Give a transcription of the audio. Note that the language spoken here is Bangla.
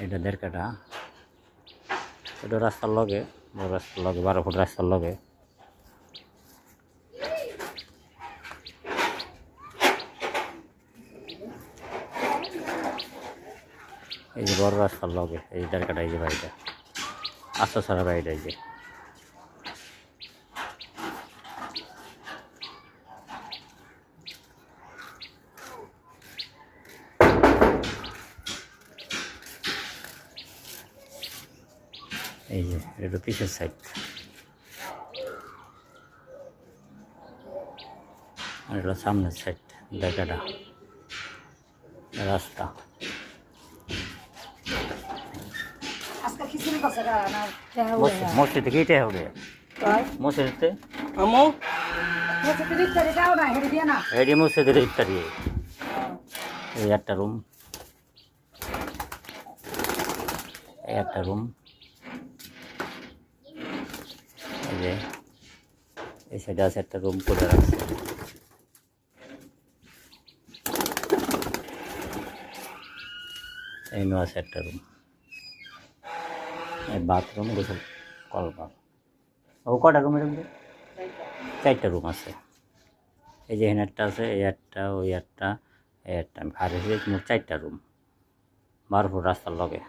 এটা 1.5 কাঠা। এটা রাস্তার লগে, বড় রাস্তার লগে, 12 ফুট রাস্তার লগে। এই যে বড় রাস্তার লগে, এই 1.5 কাঠা, এই যে বাড়িটা আস্তা ছাড়া বাড়িটা। এই যে এটা পিছের সাইড, আর এটা সামনের সাইড। 1.5 কাঠা রাস্তা। মসজিদে কেটে হবে, মসজিদে হেডি মসজিদের ইফতারি। এই একটা রুম, এই একটা রুম। এই যে এই সাইডে আছে একটা রুম করে রাখছে। এই নো আছে একটা রুম, এই বাথরুম, গোসল কলপার। ও কটা রুমের মধ্যে 4টা রুম আছে। এই যে এখানে একটা আছে, এই একটা, ওই একটা, এই একটা, আর মোট 4টা রুম। 12 ফুট রাস্তার লগে।